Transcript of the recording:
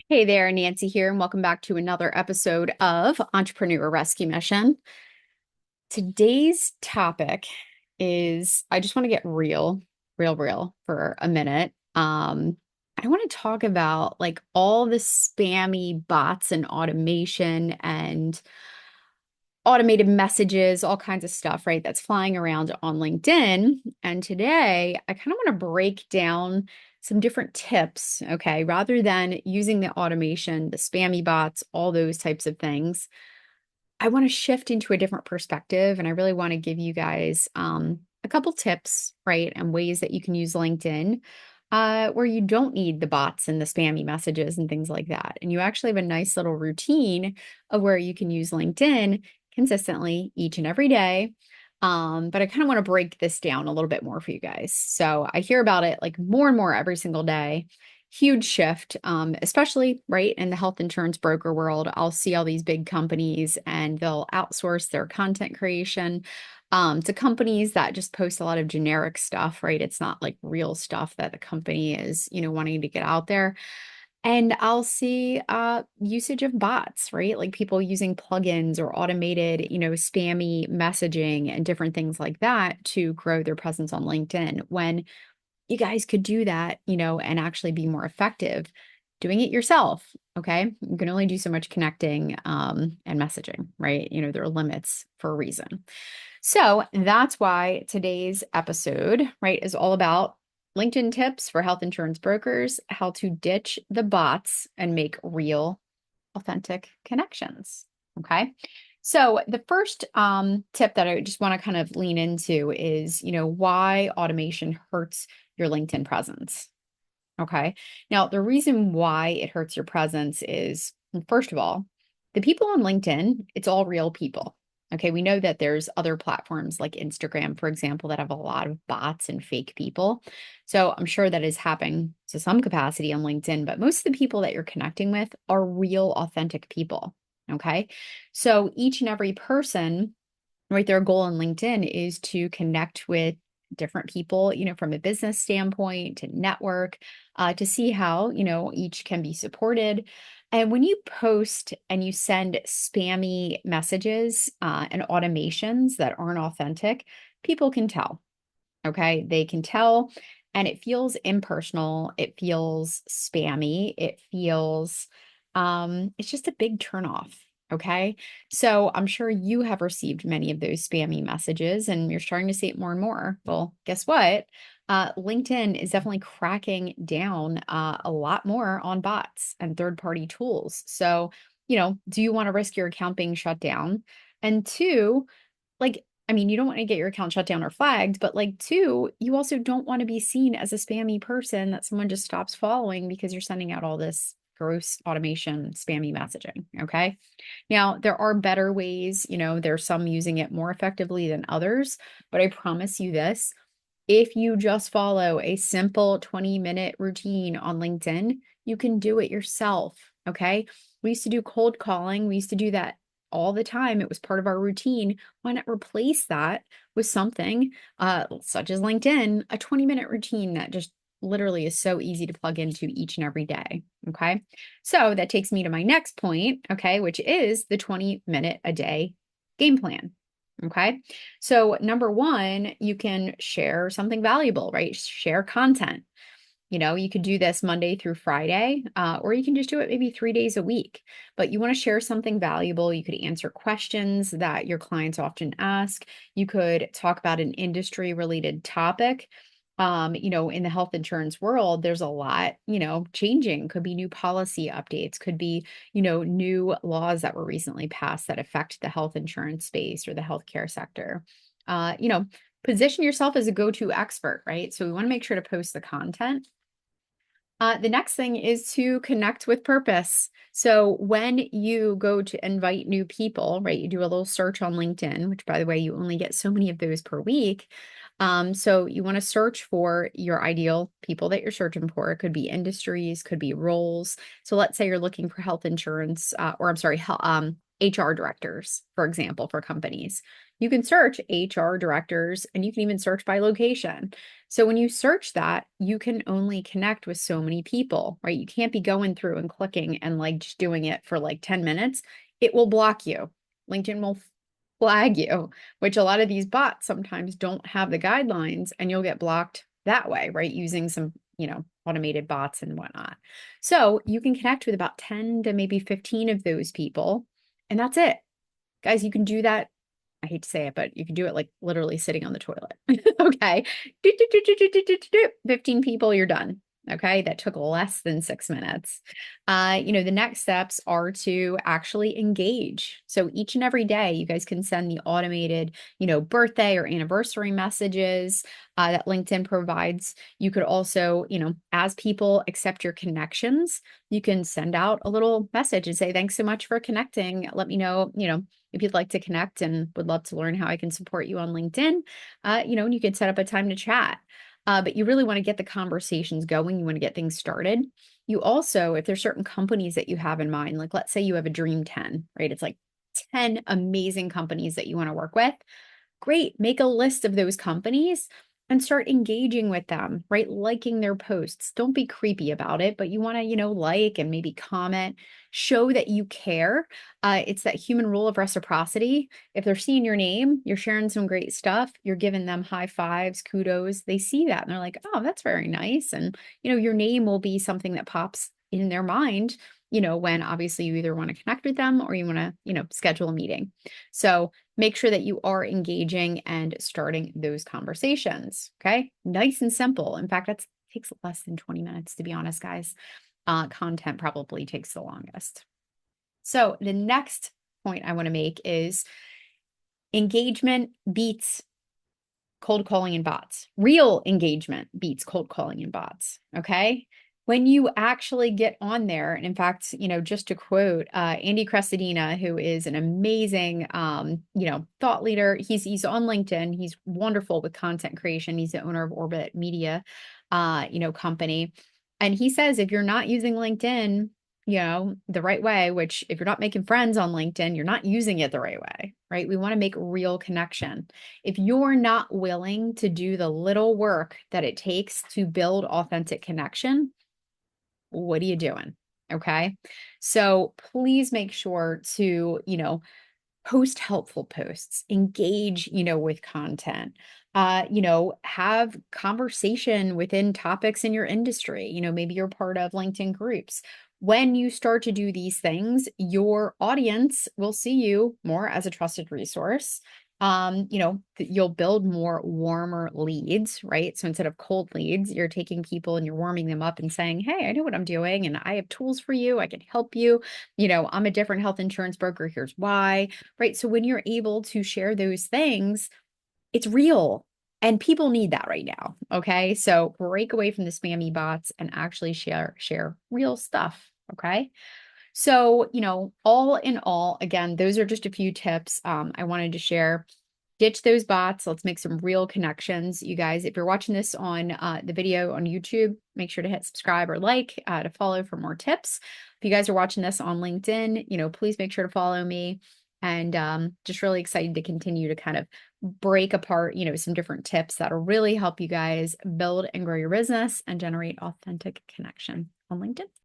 Hey there, Nancy here, and welcome back to another episode of Entrepreneur Rescue Mission. Today's topic is I just want to get real for a minute. I want to talk about like all the spammy bots and automation and automated messages, all kinds of stuff, right? That's flying around on LinkedIn. And today I kind of want to break down some different tips, okay? Rather than using the automation, the spammy bots, all those types of things, I want to shift into a different perspective. And I really want to give you guys a couple tips, right? And ways that you can use LinkedIn where you don't need the bots and the spammy messages and things like that. And you actually have a nice little routine of where you can use LinkedIn consistently each and every day. But I kind of want to break this down a little bit more for you guys. So I hear about it like more and more every single day. Huge shift, especially right in the health insurance broker world. I'll see all these big companies and they'll outsource their content creation to companies that just post a lot of generic stuff, right? It's not like real stuff that the company is, wanting to get out there. And I'll see usage of bots, right? Like people using plugins or automated, spammy messaging and different things like that to grow their presence on LinkedIn. When you guys could do that, and actually be more effective doing it yourself. Okay. You can only do so much connecting and messaging, right? There are limits for a reason. So that's why today's episode, right, is all about LinkedIn tips for health insurance brokers, how to ditch the bots and make real, authentic connections. Okay. So the first tip that I just want to kind of lean into is, why automation hurts your LinkedIn presence. Okay. Now, the reason why it hurts your presence is, first of all, the people on LinkedIn, it's all real people. Okay. We know that there's other platforms like Instagram, for example, that have a lot of bots and fake people. So I'm sure that is happening to some capacity on LinkedIn, but most of the people that you're connecting with are real, authentic people. Okay. So each and every person, right, their goal on LinkedIn is to connect with different people, from a business standpoint to network, to see how, each can be supported. And when you post and you send spammy messages and automations that aren't authentic, people can tell. Okay. They can tell. And it feels impersonal. It feels spammy. It feels, it's just a big turnoff. Okay. So I'm sure you have received many of those spammy messages and you're starting to see it more and more. Well, guess what? LinkedIn is definitely cracking down a lot more on bots and third party tools. So, do you want to risk your account being shut down? And two, like, I mean, you don't want to get your account shut down or flagged, but like, two, you also don't want to be seen as a spammy person that someone just stops following because you're sending out all this gross automation, spammy messaging. Okay. Now, there are better ways, there's some using it more effectively than others, but I promise you this, if you just follow a simple 20-minute routine on LinkedIn, you can do it yourself. Okay. We used to do cold calling. We used to do that all the time. It was part of our routine. Why not replace that with something such as LinkedIn, a 20-minute routine that just literally is so easy to plug into each and every day. Okay. So that takes me to my next point, okay, which is the 20-minute a day game plan. Okay. So, number one, you can share something valuable, right? Share content. You could do this Monday through Friday, or you can just do it maybe 3 days a week. But you want to share something valuable. You could answer questions that your clients often ask. You could talk about an industry related topic. In the health insurance world, there's a lot, changing. Could be new policy updates, could be, new laws that were recently passed that affect the health insurance space or the healthcare sector. Position yourself as a go-to expert, right? So we want to make sure to post the content. The next thing is to connect with purpose. So when you go to invite new people, right, you do a little search on LinkedIn, which by the way, you only get so many of those per week. So you want to search for your ideal people that you're searching for. It could be industries, could be roles. So let's say you're looking for health insurance, or I'm sorry, HR directors, for example, for companies. You can search HR directors and you can even search by location. So when you search that, you can only connect with so many people, right? You can't be going through and clicking and like just doing it for like 10 minutes. It will block you. LinkedIn will flag you, which a lot of these bots sometimes don't have the guidelines, and you'll get blocked that way, right? Using some, automated bots and whatnot. So you can connect with about 10 to maybe 15 of those people, and that's it. Guys, you can do that. I hate to say it, but you can do it like literally sitting on the toilet. Okay. 15 people, you're done. Okay. That took less than 6 minutes. The next steps are to actually engage. So each and every day, you guys can send the automated, birthday or anniversary messages that LinkedIn provides. You could also, as people accept your connections, you can send out a little message and say, thanks so much for connecting. Let me know, if you'd like to connect and would love to learn how I can support you on LinkedIn, and you can set up a time to chat. But you really want to get the conversations going. You want to get things started. You also, if there's certain companies that you have in mind, like let's say you have a dream 10, right? It's like 10 amazing companies that you want to work with. Great. Make a list of those companies and start engaging with them, right? Liking their posts. Don't be creepy about it, but you want to, like and maybe comment, show that you care. It's that human rule of reciprocity. If they're seeing your name, you're sharing some great stuff, you're giving them high fives, kudos. They see that and they're like, oh, that's very nice. And, your name will be something that pops in their mind, when obviously you either want to connect with them or you want to, schedule a meeting. So make sure that you are engaging and starting those conversations. Okay. Nice and simple. In fact, that takes less than 20 minutes, to be honest, guys. Content probably takes the longest. So the next point I want to make is engagement beats cold calling and bots. Real engagement beats cold calling and bots. Okay. When you actually get on there, and in fact, just to quote Andy Crestodina, who is an amazing, thought leader. He's on LinkedIn. He's wonderful with content creation. He's the owner of Orbit Media, company. And he says, if you're not using LinkedIn, the right way, which if you're not making friends on LinkedIn, you're not using it the right way, right? We want to make real connection. If you're not willing to do the little work that it takes to build authentic connection, what are you doing? Okay. So please make sure to, post helpful posts, engage, with content, have conversation within topics in your industry. Maybe you're part of LinkedIn groups. When you start to do these things, your audience will see you more as a trusted resource. You'll build more warmer leads, right? So instead of cold leads, you're taking people and you're warming them up and saying, hey, I know what I'm doing and I have tools for you. I can help you. I'm a different health insurance broker. Here's why, right? So when you're able to share those things, it's real and people need that right now. Okay. So break away from the spammy bots and actually share real stuff. Okay. So, all in all, again, those are just a few tips I wanted to share. Ditch those bots. Let's make some real connections. You guys, if you're watching this on the video on YouTube, make sure to hit subscribe or like to follow for more tips. If you guys are watching this on LinkedIn, please make sure to follow me. And just really excited to continue to kind of break apart, some different tips that'll really help you guys build and grow your business and generate authentic connection on LinkedIn.